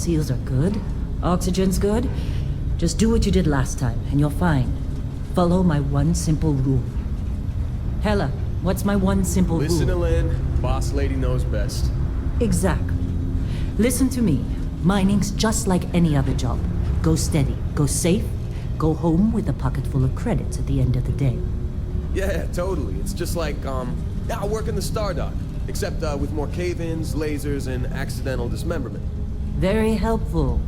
Seals are good. Oxygen's good. Just do what you did last time, and you're fine. Follow my one simple rule. Hella, what's my one simple Listen to rule? Lynn. Boss lady knows best. Exactly. Listen to me. Mining's just like any other job. Go steady, go safe, go home with a pocket full of credits at the end of the day. Yeah, totally. It's just like, I work in the Stardock. Except with more cave-ins, lasers, and accidental dismemberment. Very helpful.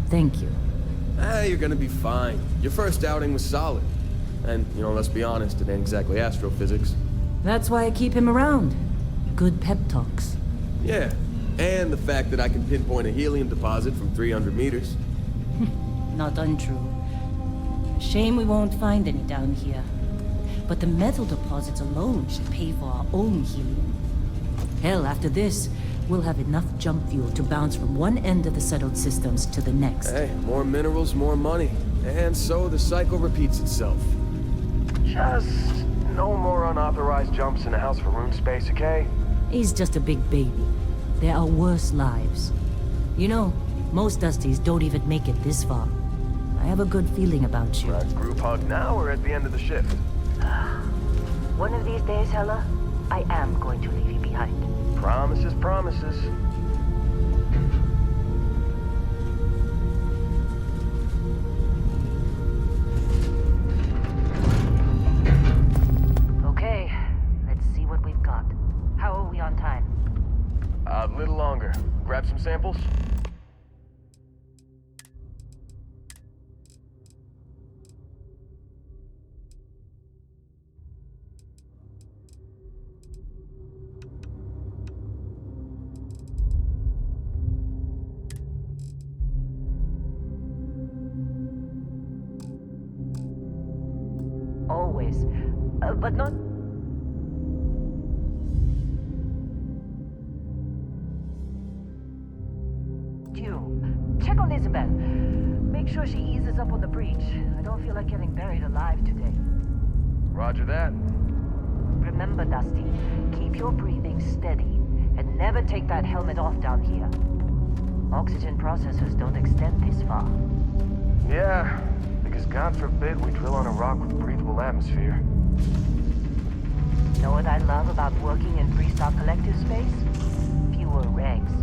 Thank you. You're gonna be fine. Your first outing was solid. And, let's be honest, it ain't exactly astrophysics. That's why I keep him around. Good pep talks. Yeah, and the fact that I can pinpoint a helium deposit from 300 meters. Not untrue. Shame we won't find any down here. But the metal deposits alone should pay for our own helium. Hell, after this, we'll have enough jump fuel to bounce from one end of the settled systems to the next. Hey, more minerals, more money. And so the cycle repeats itself. Just no more unauthorized jumps in the house for room space, okay? He's just a big baby. There are worse lives. Most Dusties don't even make it this far. I have a good feeling about you. Group hug now or at the end of the shift? One of these days, Hella, I am going to leave you behind. Promises, promises. Okay, let's see what we've got. How are we on time? A little longer. Grab some samples? Always. But not... Check on Isabel. Make sure she eases up on the breach. I don't feel like getting buried alive today. Roger that. Remember, Dusty, keep your breathing steady and never take that helmet off down here. Oxygen processors don't extend this far. Yeah, because God forbid we drill on a rock with breathable atmosphere. Know what I love about working in Freestar Collective space? Fewer regs.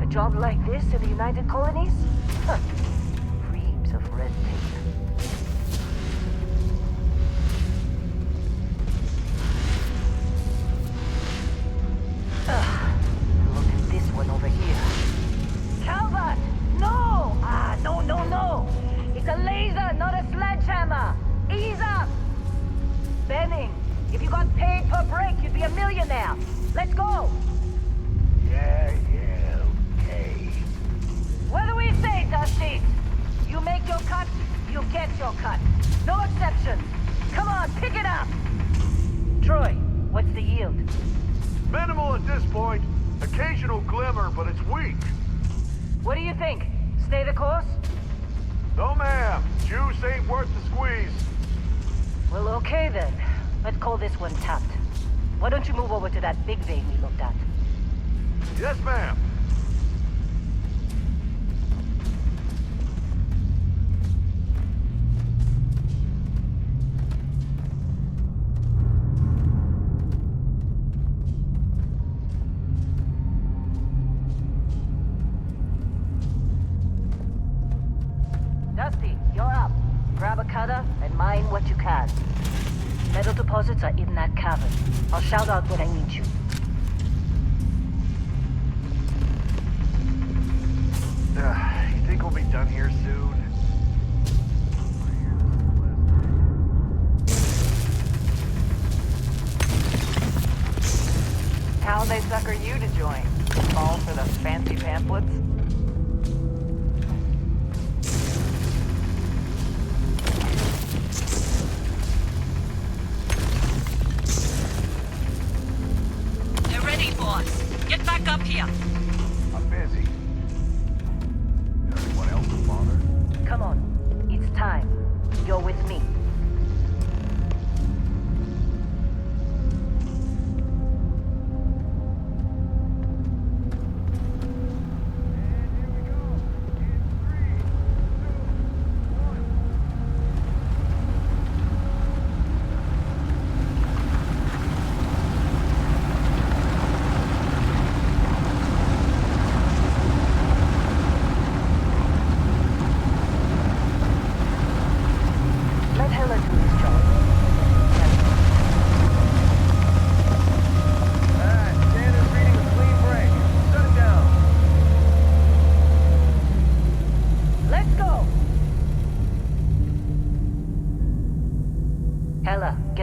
A job like this in the United Colonies? Huh. Reams of red tape. Look at this one over here. Calvert! No! No! It's a laser, not a sledgehammer! Ease up! Benning, if you got paid per break, you'd be a millionaire. Let's go! Yeah, okay. What do we say, Dusty? You make your cut, you get your cut. No exceptions. Come on, pick it up! Troy, what's the yield? Minimal at this point. Occasional glimmer, but it's weak. What do you think? Stay the course? No, ma'am. Juice ain't worth the squeeze. Well, okay then. Let's call this one tapped. Why don't you move over to that big vein we looked at? Yes, ma'am. Dusty, you're up. Grab a cutter and mine what you can. Metal deposits are in that cavern. I'll shout out when I need you. You think we'll be done here soon? How'd they sucker you to join? Fall for the fancy pamphlets? They're ready, boss. Get back up here. I'm busy. Anyone else to bother? Come on. It's time. You're with me.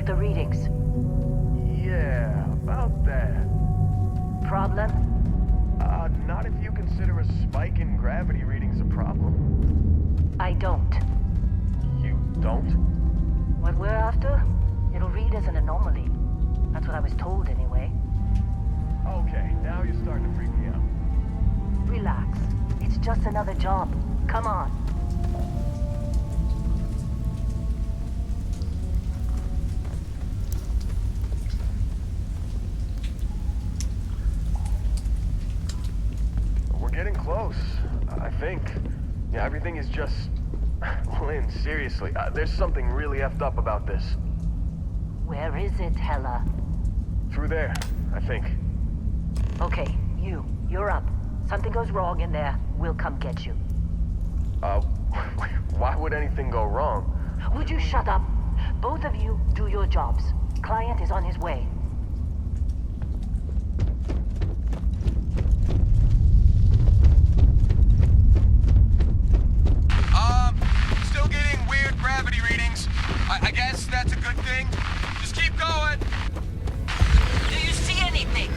at the readings. Yeah, about that. Problem? Not if you consider a spike in gravity readings a problem. I don't. You don't? What we're after? It'll read as an anomaly. That's what I was told anyway. Okay, now you're starting to freak me out. Relax. It's just another job. Come on. We're getting close, I think. Yeah, everything is just... Lynn, seriously, there's something really effed up about this. Where is it, Hella? Through there, I think. Okay, you're up. Something goes wrong in there, we'll come get you. Why would anything go wrong? Would you shut up? Both of you do your jobs. Client is on his way. Still getting weird gravity readings. I guess that's a good thing. Just keep going. Do you see anything?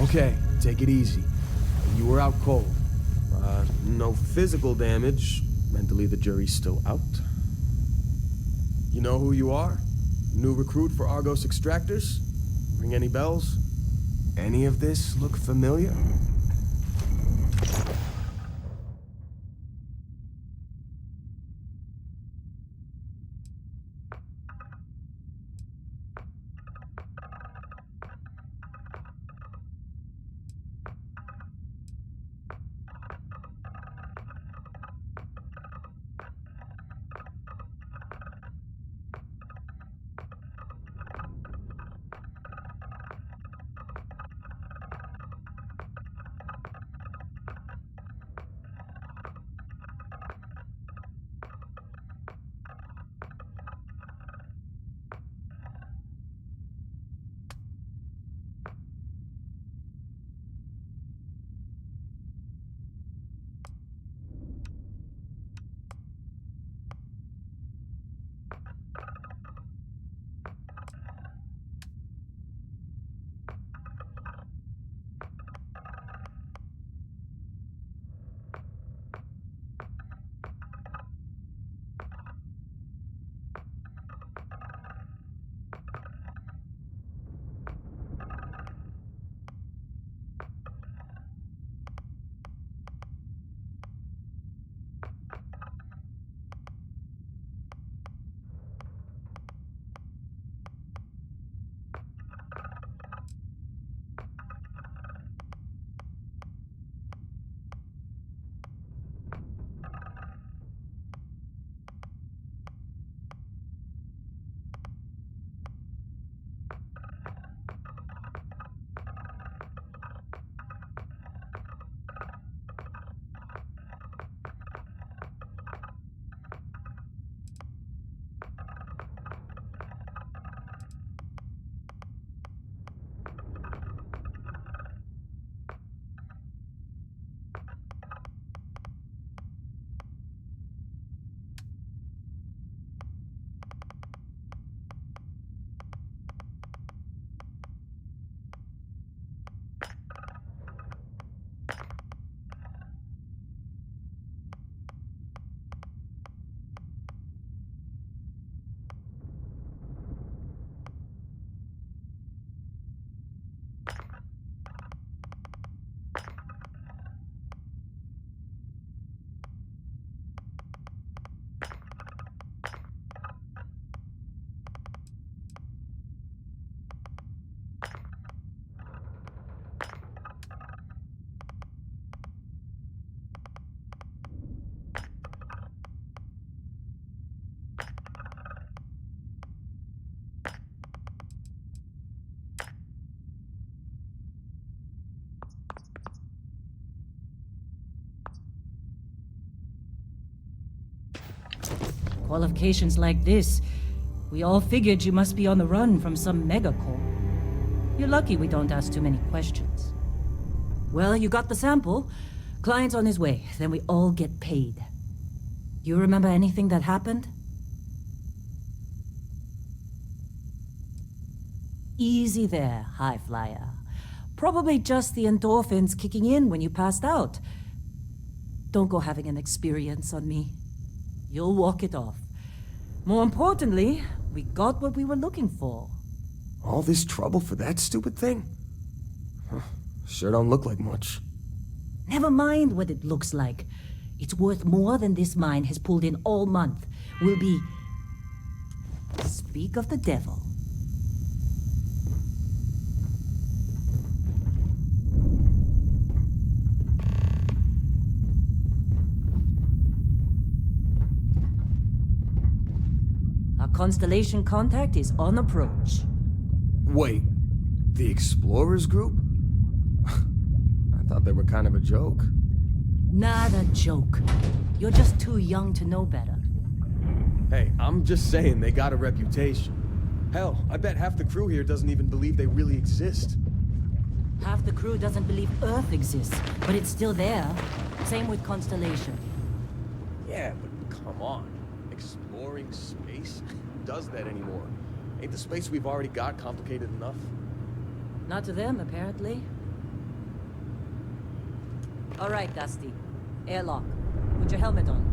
Okay, take it easy. You were out cold. No physical damage. Mentally, the jury's still out. You know who you are? New recruit for Argos Extractors? Ring any bells? Any of this look familiar? qualifications like this, we all figured you must be on the run from some megacorp. You're lucky we don't ask too many questions. Well, you got the sample. Client's on his way, then we all get paid. You remember anything that happened? Easy there, high flyer. Probably just the endorphins kicking in when you passed out. Don't go having an experience on me. You'll walk it off. More importantly, we got what we were looking for. All this trouble for that stupid thing? Huh, sure don't look like much. Never mind what it looks like. It's worth more than this mine has pulled in all month. Will be... Speak of the devil. Our constellation contact is on approach. Wait, the Explorers group? I thought they were kind of a joke. Not a joke. You're just too young to know better. Hey, I'm just saying they got a reputation. Hell, I bet half the crew here doesn't even believe they really exist. Half the crew doesn't believe Earth exists, but it's still there. Same with Constellation. Yeah, but come on. Exploring space? Who does that anymore? Ain't the space we've already got complicated enough? Not to them, apparently. All right, Dusty. Airlock. Put your helmet on.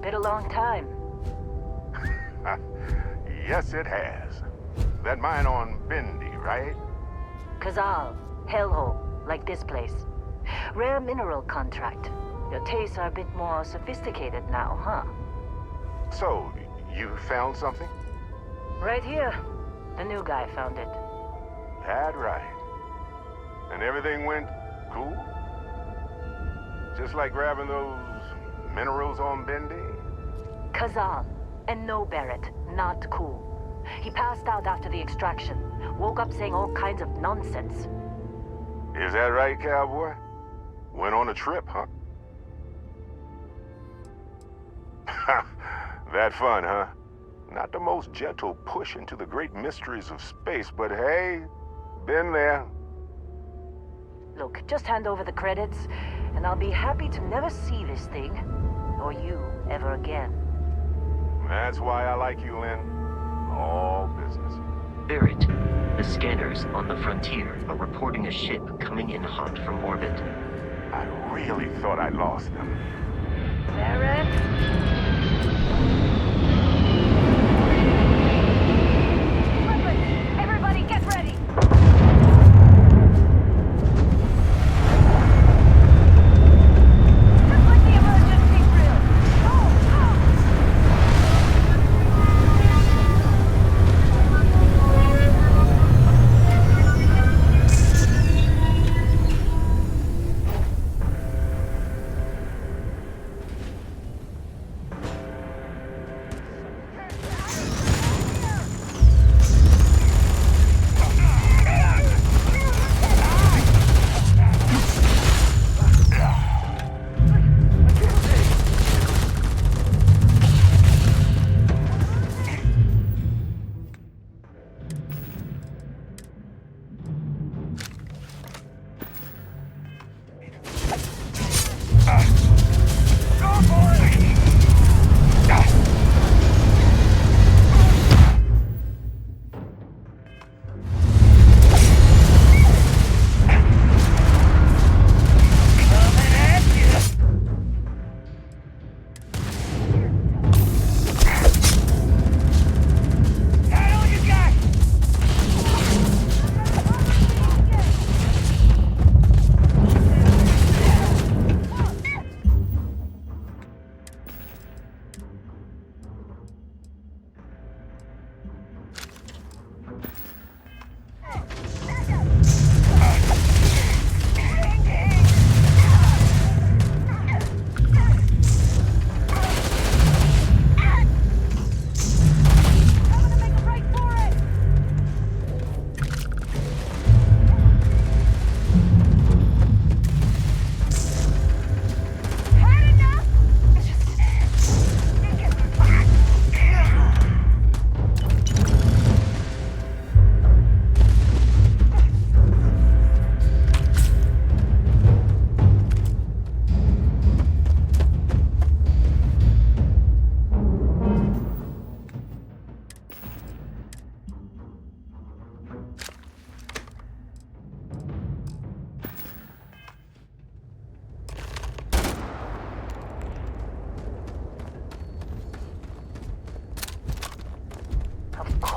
Been a long time. Yes, it has. That mine on Bendy, right? Kazal, hellhole, like this place. Rare mineral contract. Your tastes are a bit more sophisticated now, huh? So, you found something? Right here. The new guy found it. That right. And everything went cool? Just like grabbing those minerals on Bendy? Kazal, and no Barrett, not cool. He passed out after the extraction. Woke up saying all kinds of nonsense. Is that right, cowboy? Went on a trip, huh? That fun, huh? Not the most gentle push into the great mysteries of space, but hey, been there. Look, just hand over the credits, and I'll be happy to never see this thing, or you, ever again. That's why I like you, Lynn. All business. Barrett, the scanners on the frontier are reporting a ship coming in hot from orbit. I really thought I lost them. Barrett? Everybody get ready! Just like the emergency drill! Go! Go!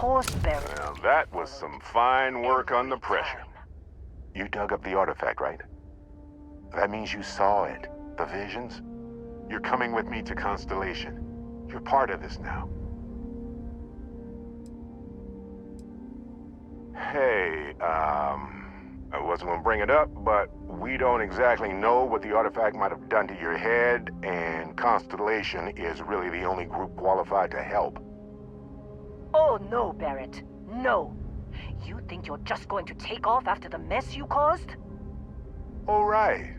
course, Barrett. Now, that was some fine work under pressure. You dug up the artifact, right? That means you saw it. The visions? You're coming with me to Constellation. You're part of this now. Hey, I wasn't gonna bring it up, but we don't exactly know what the artifact might have done to your head, and Constellation is really the only group qualified to help. Oh, no, Barrett. No. You think you're just going to take off after the mess you caused? All right.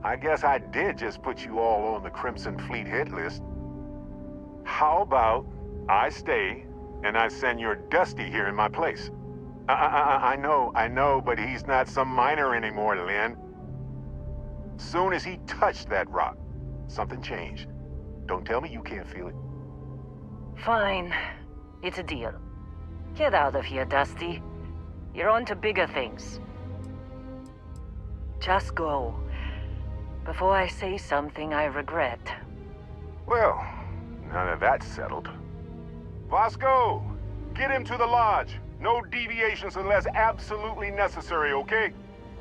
I guess I did just put you all on the Crimson Fleet hit list. How about I stay and I send your Dusty here in my place? I know, but he's not some miner anymore, Lynn. Soon as he touched that rock, something changed. Don't tell me you can't feel it. Fine. It's a deal. Get out of here, Dusty. You're on to bigger things. Just go. Before I say something I regret. Well, now that that's settled. Vasco, get him to the lodge. No deviations unless absolutely necessary, okay?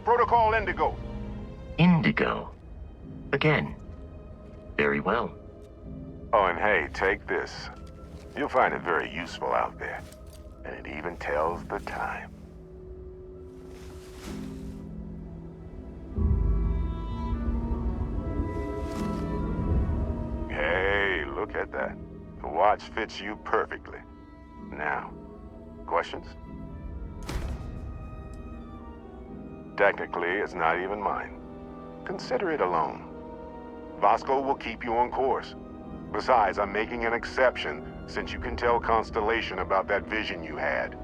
Protocol Indigo. Indigo. Again. Very well. Oh, and hey, take this. You'll find it very useful out there. And it even tells the time. Hey, look at that. The watch fits you perfectly. Now, questions? Technically, it's not even mine. Consider it a loan. Vasco will keep you on course. Besides, I'm making an exception since you can tell Constellation about that vision you had.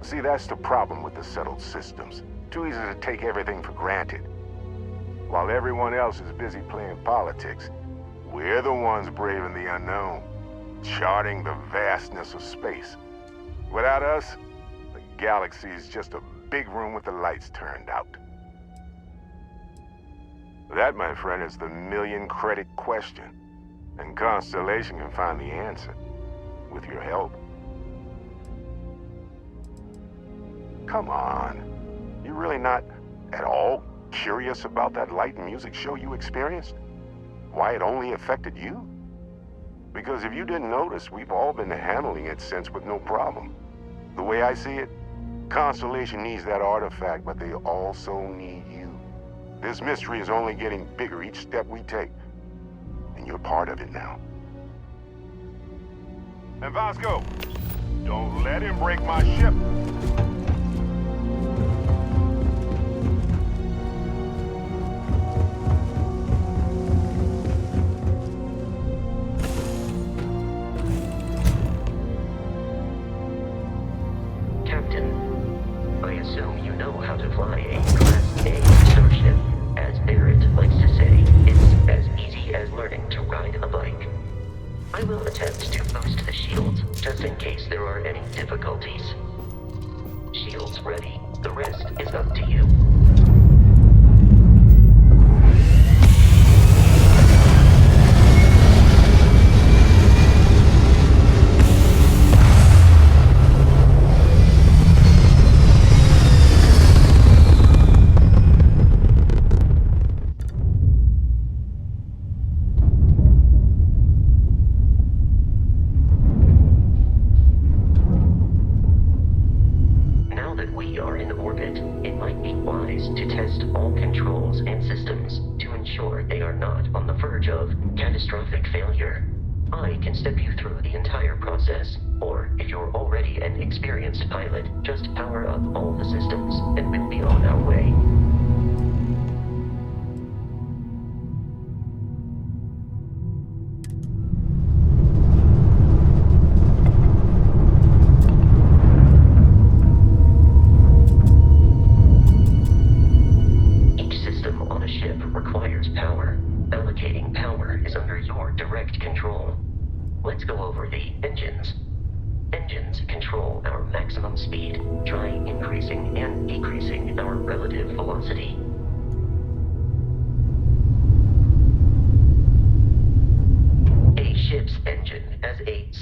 See, that's the problem with the settled systems. Too easy to take everything for granted. While everyone else is busy playing politics, we're the ones braving the unknown, charting the vastness of space. Without us, the galaxy is just a big room with the lights turned out. That, my friend, is the million-credit question. And Constellation can find the answer, with your help. Come on. You're really not at all curious about that light and music show you experienced? Why it only affected you? Because if you didn't notice, we've all been handling it since with no problem. The way I see it, Constellation needs that artifact, but they also need you. This mystery is only getting bigger each step we take. And you're part of it now. And Vasco, don't let him break my ship. Captain, I assume you know how to fly a Class A starship. As Barrett likes to say, it's as easy as learning to ride a bike. I will attempt to boost the shields, just in case there are any difficulties. Shields ready. The rest is up to you.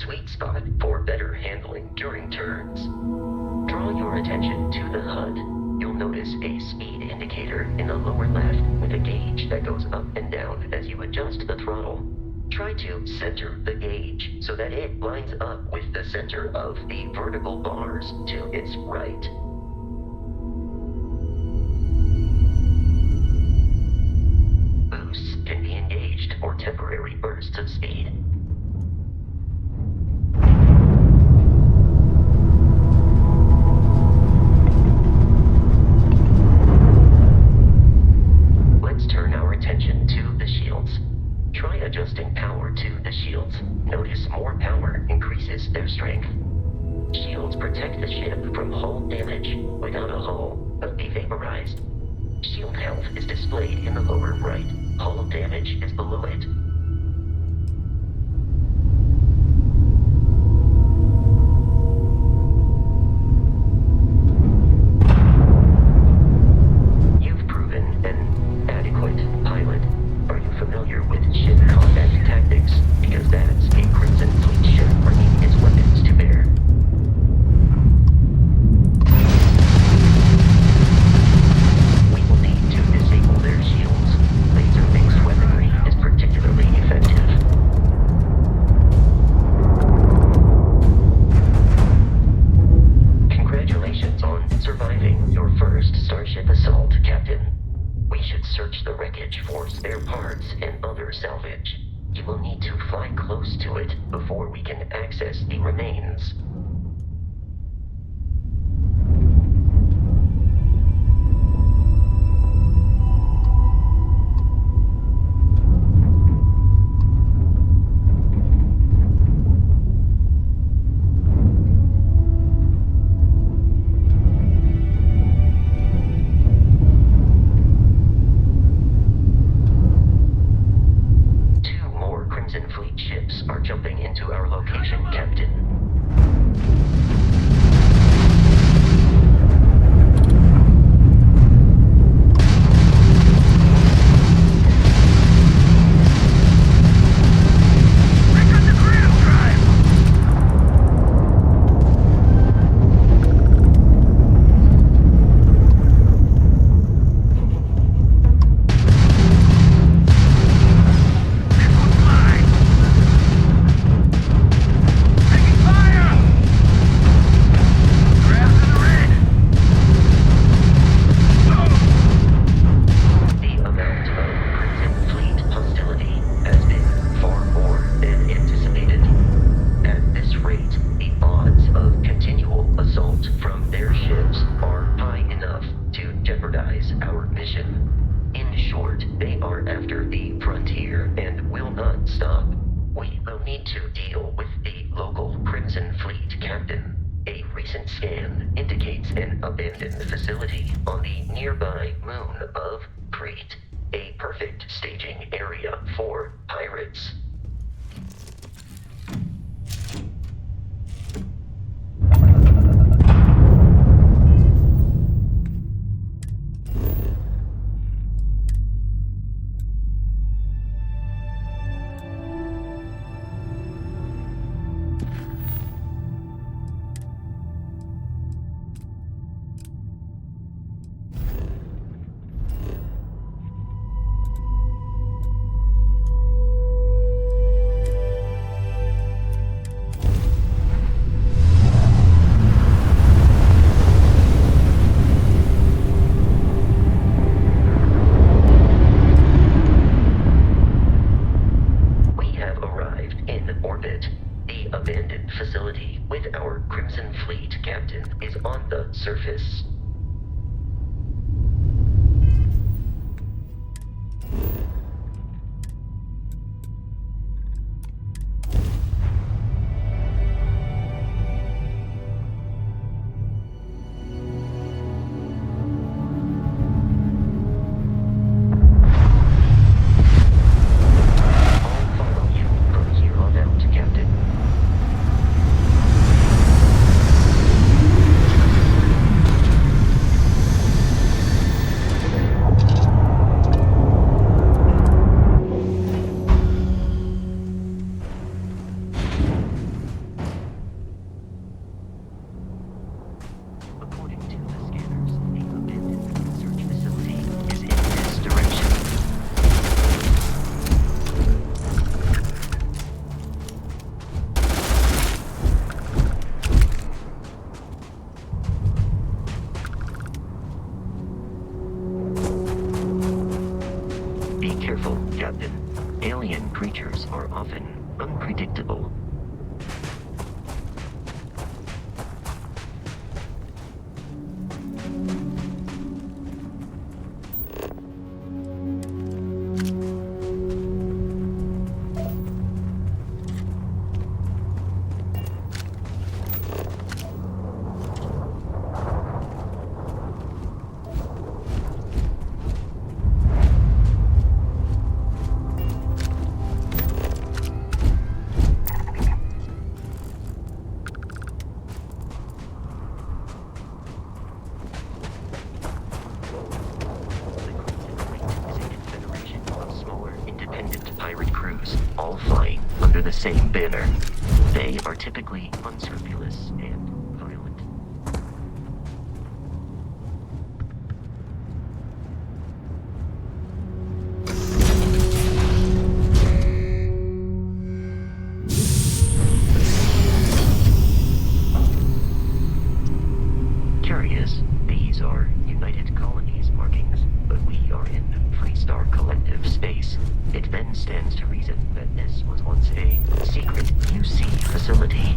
sweet spot for better handling during turns. Draw your attention to the HUD. You'll notice a speed indicator in the lower left with a gauge that goes up and down as you adjust the throttle. Try to center the gauge so that it lines up with the center of the vertical bars to its right. Boosts can be engaged for temporary bursts of speed. Let's turn our attention to the shields. Try adjusting power to the shields. Notice more power increases their strength. Shields protect the ship from hull damage. Without a hull, they'll be vaporized. Shield health is displayed in the lower right. Hull damage is below it. You've proven an adequate pilot. Are you familiar with ship combat tactics? Because that's a Crimson Fleet ship bringing its weapons to bear. We will need to disable their shields. Laser-based weaponry is particularly effective. Congratulations on surviving your first Starship assault, Captain. We should search the wreckage for spare parts and other salvage. You will need to fly close to it before we can access the remains. Crimson Fleet ships are jumping into our location, Captain. Be careful, Captain. Alien creatures are often unpredictable. All flying under the same banner. They are typically unscrupulous and violent. Curious, these are United Colonies markings, but we are in Freestar Collective space. It then stands to reason that this was once a secret UC facility.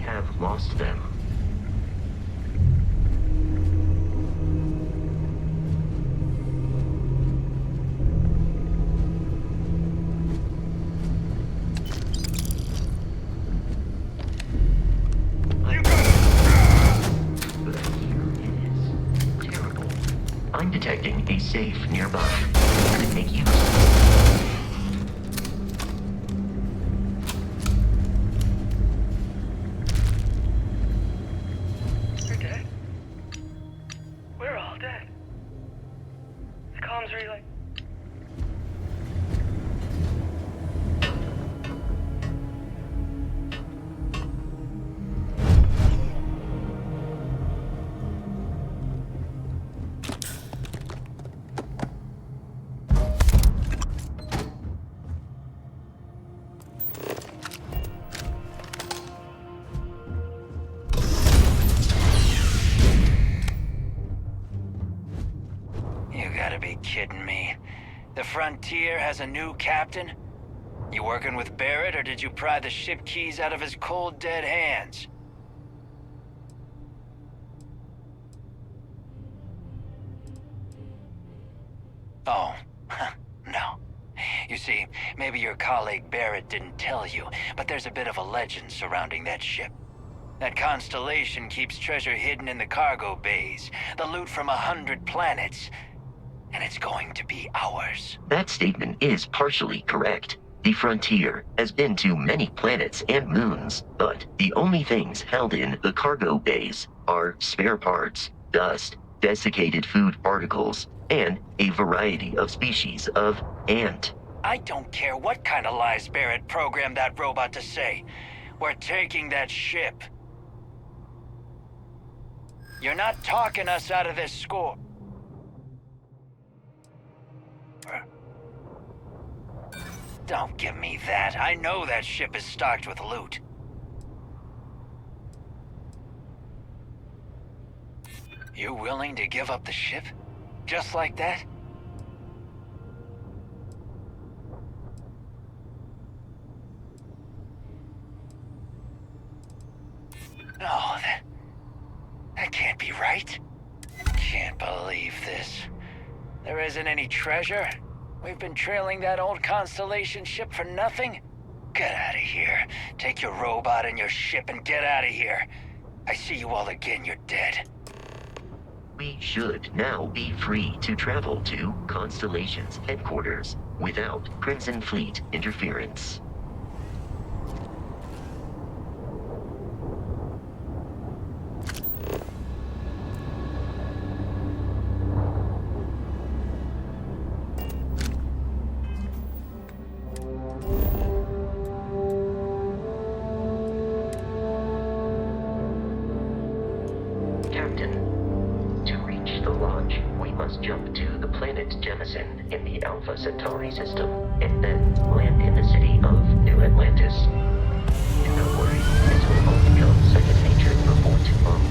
have lost them. I'm detecting a safe nearby. Could make use. You're dead? We're all dead. The comms relay. You gotta be kidding me. The Frontier has a new captain? You working with Barrett, or did you pry the ship keys out of his cold, dead hands? Oh, no. You see, maybe your colleague Barrett didn't tell you, but there's a bit of a legend surrounding that ship. That constellation keeps treasure hidden in the cargo bays, the loot from 100 planets, and it's going to be ours. That statement is partially correct. The Frontier has been to many planets and moons, but the only things held in the cargo bays are spare parts, dust, desiccated food particles, and a variety of species of ant. I don't care what kind of lies Barrett programmed that robot to say. We're taking that ship. You're not talking us out of this score. Don't give me that. I know that ship is stocked with loot. You willing to give up the ship? Just like that? No, that can't be right. Can't believe this. There isn't any treasure? We've been trailing that old Constellation ship for nothing? Get out of here. Take your robot and your ship and get out of here. I see you all again, you're dead. We should now be free to travel to Constellation's headquarters without Crimson Fleet interference. In the Alpha Centauri system, and then land in the city of New Atlantis. And don't worry, this will all become second nature before too long.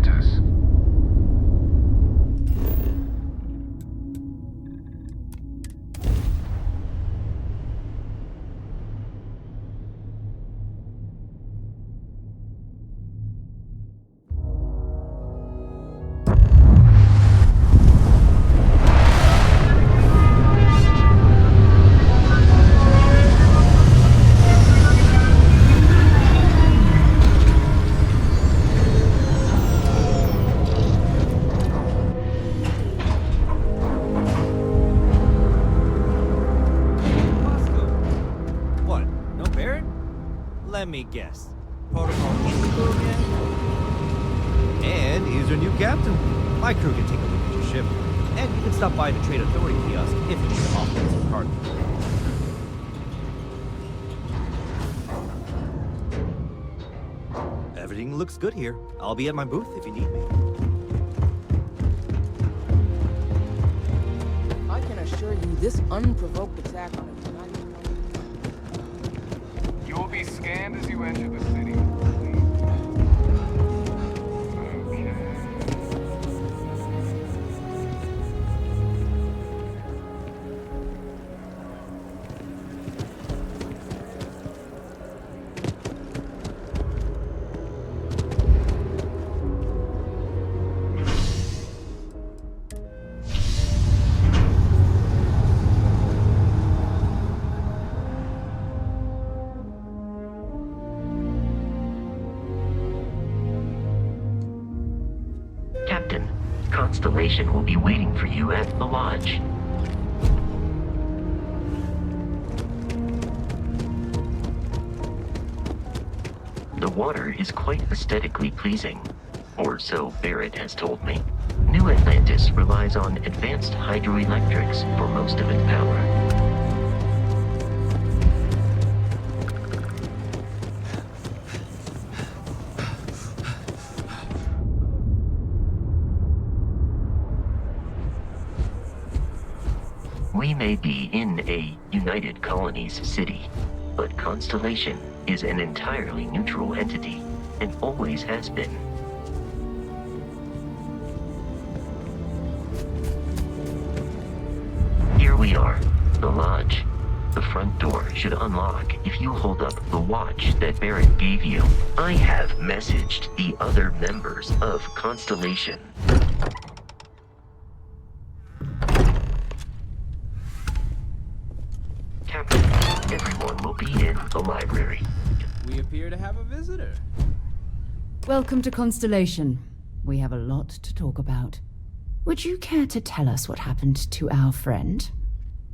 Gametest. Let me guess. Protocol Indigo again? And here's our new captain. My crew can take a look at your ship. And you can stop by the Trade Authority kiosk if you need to offload some cargo. Everything looks good here. I'll be at my booth if you need me. I can assure you this unprovoked attack on a tonight. You will be scanned as you enter the city. Captain, Constellation will be waiting for you at the lodge. The water is quite aesthetically pleasing, or so Barrett has told me. New Atlantis relies on advanced hydroelectrics for most of its power. We may be in a United Colonies city, but Constellation is an entirely neutral entity, and always has been. Here we are, the lodge. The front door should unlock if you hold up the watch that Barrett gave you. I have messaged the other members of Constellation. Captain, everyone will be in the library. We appear to have a visitor. Welcome to Constellation. We have a lot to talk about. Would you care to tell us what happened to our friend?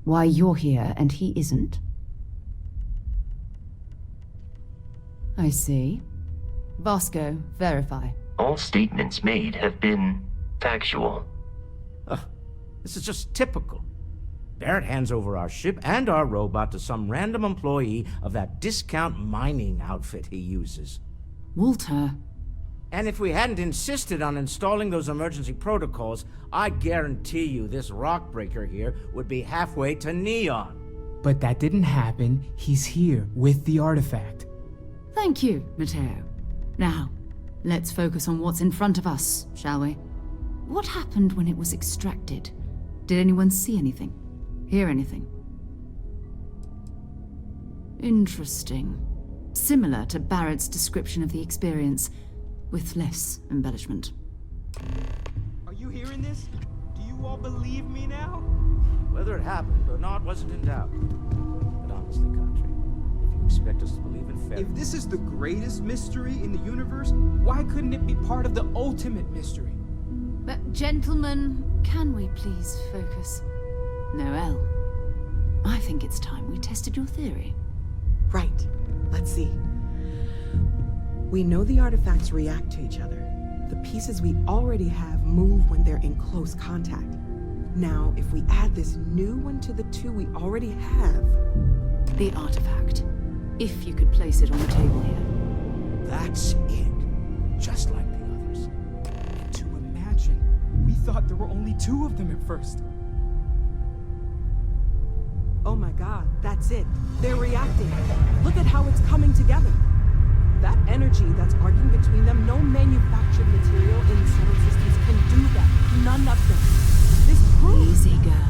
Why you're here and he isn't? I see. Vasco, verify. All statements made have been factual. This is just typical. Barrett hands over our ship and our robot to some random employee of that discount mining outfit he uses. Walter. And if we hadn't insisted on installing those emergency protocols, I guarantee you this rock breaker here would be halfway to Neon. But that didn't happen. He's here with the artifact. Thank you, Matteo. Now, let's focus on what's in front of us, shall we? What happened when it was extracted? Did anyone see anything? Hear anything? Interesting. Similar to Barrett's description of the experience, with less embellishment. Are you hearing this? Do you all believe me now? Whether it happened or not wasn't in doubt. But honestly, Country, if you expect us to believe in fairy... If this is the greatest mystery in the universe, why couldn't it be part of the ultimate mystery? But gentlemen, can we please focus? Noel, I think it's time we tested your theory. Right. Let's see. We know the artifacts react to each other. The pieces we already have move when they're in close contact. Now, if we add this new one to the two we already have... The artifact. If you could place it on the table here. That's it. Just like the others. And to imagine, we thought there were only two of them at first. Oh my god, that's it. They're reacting. Look at how it's coming together. That energy that's arcing between them, no manufactured material in the settled systems can do that. None of them. This proves... Easy, girl.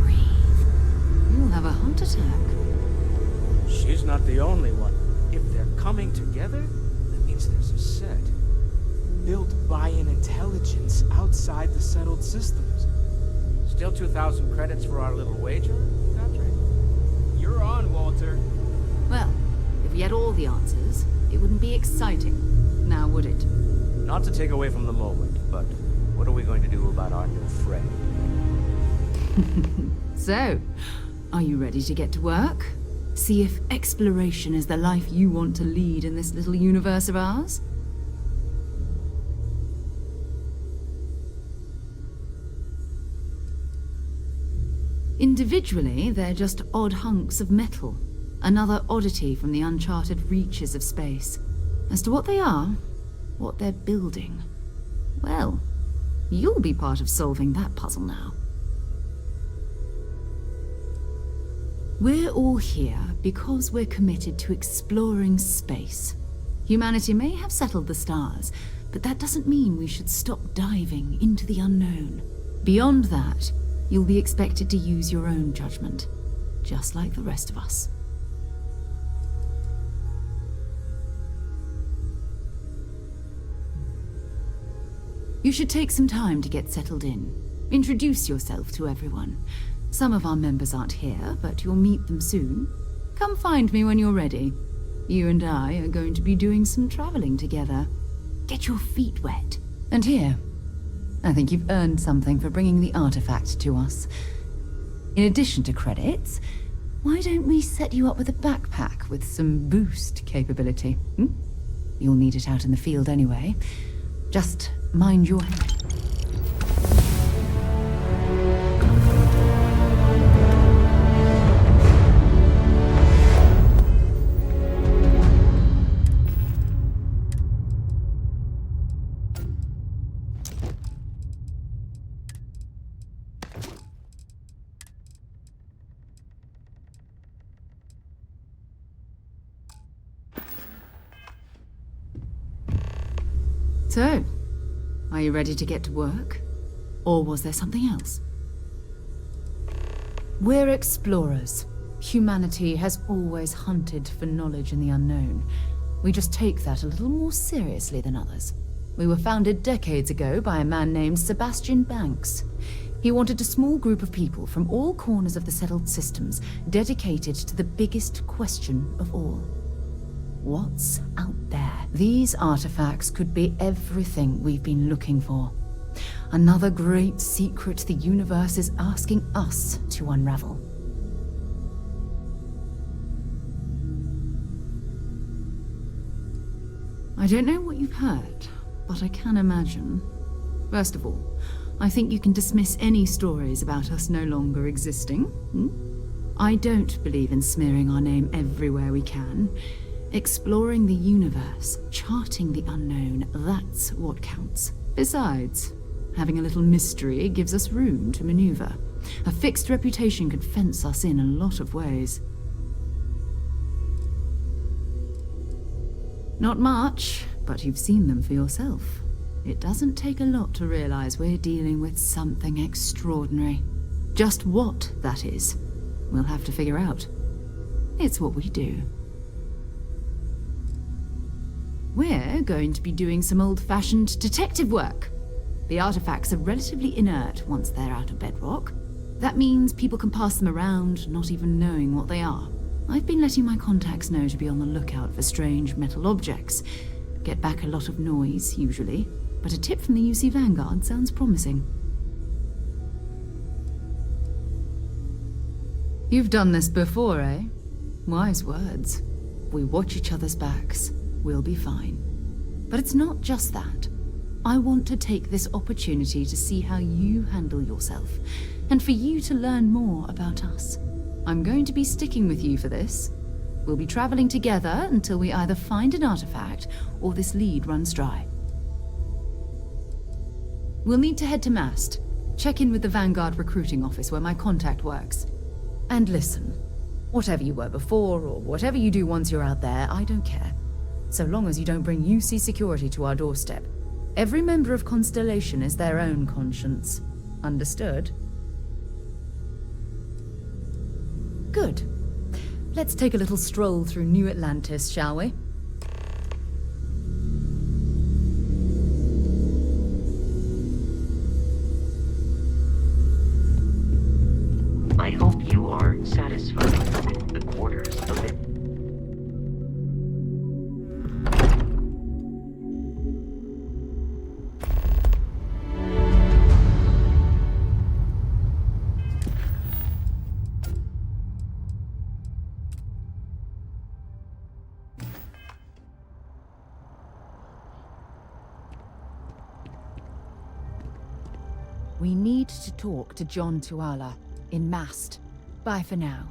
Breathe. You'll have a heart attack. She's not the only one. If they're coming together, that means there's a set. Built by an intelligence outside the settled systems. Still 2,000 credits for our little wager, Patrick? You're on, Walter. Well, if we had all the answers, it wouldn't be exciting. Now, would it? Not to take away from the moment, but what are we going to do about our new friend? So, are you ready to get to work? See if exploration is the life you want to lead in this little universe of ours? Individually, they're just odd hunks of metal. Another oddity from the uncharted reaches of space. As to what they are, what they're building, well, you'll be part of solving that puzzle now. We're all here because we're committed to exploring space. Humanity may have settled the stars, but that doesn't mean we should stop diving into the unknown. Beyond that, you'll be expected to use your own judgment, just like the rest of us. You should take some time to get settled in. Introduce yourself to everyone. Some of our members aren't here, but you'll meet them soon. Come find me when you're ready. You and I are going to be doing some traveling together. Get your feet wet. And here, I think you've earned something for bringing the artifact to us. In addition to credits, why don't we set you up with a backpack with some boost capability? You'll need it out in the field anyway. Just mind your head. So, are you ready to get to work? Or was there something else? We're explorers. Humanity has always hunted for knowledge in the unknown. We just take that a little more seriously than others. We were founded decades ago by a man named Sebastian Banks. He wanted a small group of people from all corners of the settled systems dedicated to the biggest question of all. What's out there? These artifacts could be everything we've been looking for. Another great secret the universe is asking us to unravel. I don't know what you've heard, but I can imagine. First of all, I think you can dismiss any stories about us no longer existing. I don't believe in smearing our name everywhere we can. Exploring the universe, charting the unknown, that's what counts. Besides, having a little mystery gives us room to maneuver. A fixed reputation could fence us in a lot of ways. Not much, but you've seen them for yourself. It doesn't take a lot to realize we're dealing with something extraordinary. Just what that is, we'll have to figure out. It's what we do. We're going to be doing some old-fashioned detective work. The artifacts are relatively inert once they're out of bedrock. That means people can pass them around, not even knowing what they are. I've been letting my contacts know to be on the lookout for strange metal objects. Get back a lot of noise, usually, but a tip from the UC Vanguard sounds promising. You've done this before, eh? Wise words. We watch each other's backs. We'll be fine. But it's not just that. I want to take this opportunity to see how you handle yourself, and for you to learn more about us. I'm going to be sticking with you for this. We'll be traveling together until we either find an artifact or this lead runs dry. We'll need to head to Mast. Check in with the Vanguard recruiting office where my contact works. And listen, whatever you were before or whatever you do once you're out there, I don't care. So long as you don't bring UC security to our doorstep. Every member of Constellation is their own conscience. Understood? Good. Let's take a little stroll through New Atlantis, shall we? I hope you are satisfied with the quarters of it. We need to talk to John Tuala in Mast. Bye for now.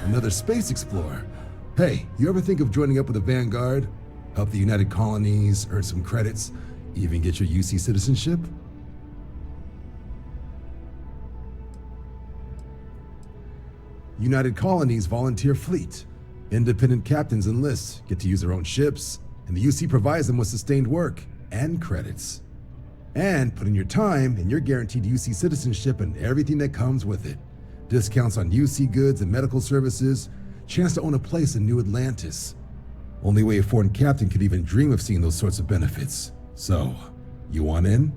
Another space explorer. Hey, you ever think of joining up with the Vanguard? Help the United Colonies, earn some credits, even get your UC citizenship? United Colonies volunteer fleet. Independent captains enlist, get to use their own ships, and the UC provides them with sustained work and credits. And put in your time, and you're guaranteed UC citizenship and everything that comes with it. Discounts on UC goods and medical services, chance to own a place in New Atlantis. Only way a foreign captain could even dream of seeing those sorts of benefits. So, you want in?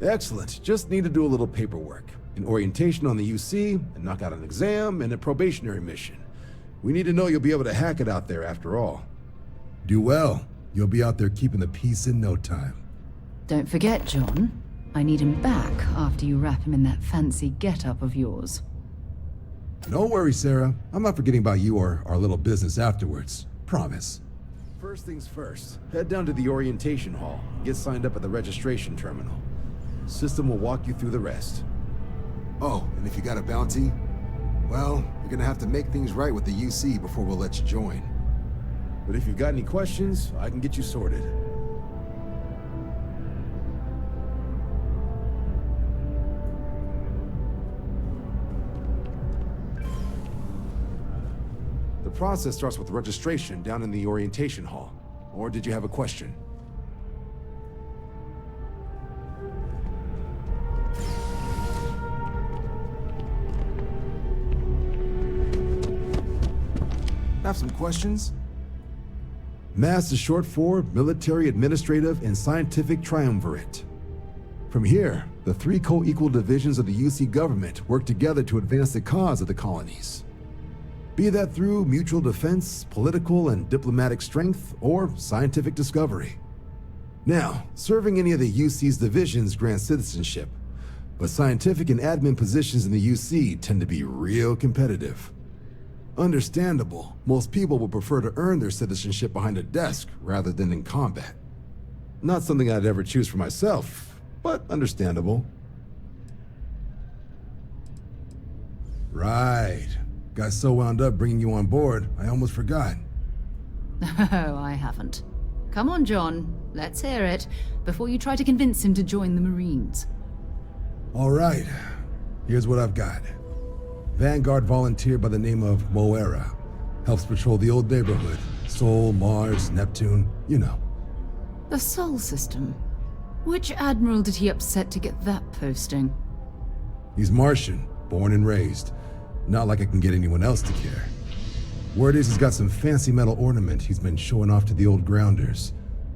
Excellent. Just need to do a little paperwork. An orientation on the UC, and knock out an exam, and a probationary mission. We need to know you'll be able to hack it out there after all. Do well. You'll be out there keeping the peace in no time. Don't forget, John. I need him back after you wrap him in that fancy get-up of yours. Don't worry, Sarah. I'm not forgetting about you or our little business afterwards. Promise. First things first, head down to the orientation hall. Get signed up at the registration terminal. System will walk you through the rest. Oh, and if you got a bounty, well, you're gonna have to make things right with the UC before we'll let you join. But if you've got any questions, I can get you sorted. The process starts with registration down in the orientation hall. Or did you have a question? Have some questions? MAST is short for Military, Administrative, and Scientific Triumvirate. From here, the three co-equal divisions of the UC government work together to advance the cause of the colonies. Be that through mutual defense, political and diplomatic strength, or scientific discovery. Now, serving any of the UC's divisions grants citizenship, but scientific and admin positions in the UC tend to be real competitive. Understandable, most people would prefer to earn their citizenship behind a desk rather than in combat. Not something I'd ever choose for myself, but understandable. Right. Got so wound up bringing you on board, I almost forgot. Oh, I haven't. Come on, John. Let's hear it, before you try to convince him to join the Marines. All right. Here's what I've got. Vanguard volunteer by the name of Moera. Helps patrol the old neighborhood. Sol, Mars, Neptune, you know. The Sol system. Which admiral did he upset to get that posting? He's Martian, born and raised. Not like I can get anyone else to care. Word is he's got some fancy metal ornament he's been showing off to the old grounders.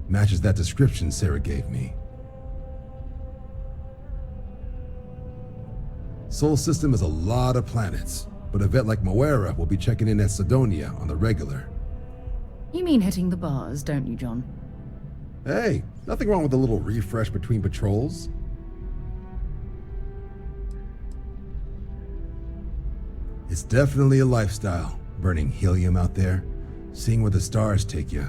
Matches that description Sarah gave me. Sol system is a lot of planets, but a vet like Moera will be checking in at Sidonia on the regular. You mean hitting the bars, don't you, John? Hey, nothing wrong with a little refresh between patrols. It's definitely a lifestyle, burning helium out there, seeing where the stars take you.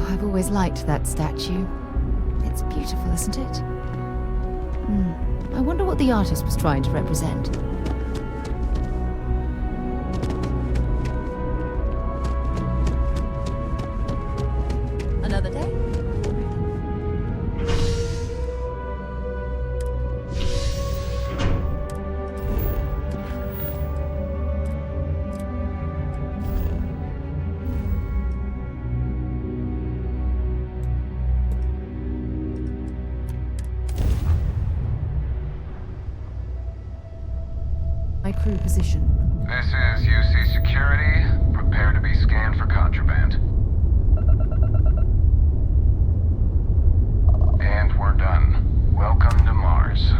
I've always liked that statue. It's beautiful, isn't it? I wonder what the artist was trying to represent. Another day? My crew position. This is UC Security. Prepare to be scanned for contraband. And we're done. Welcome to Mars.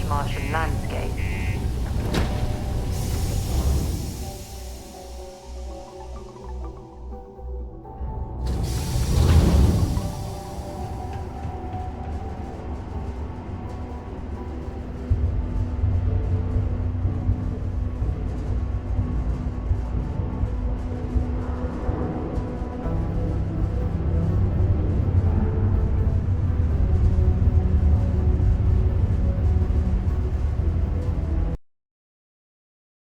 Martian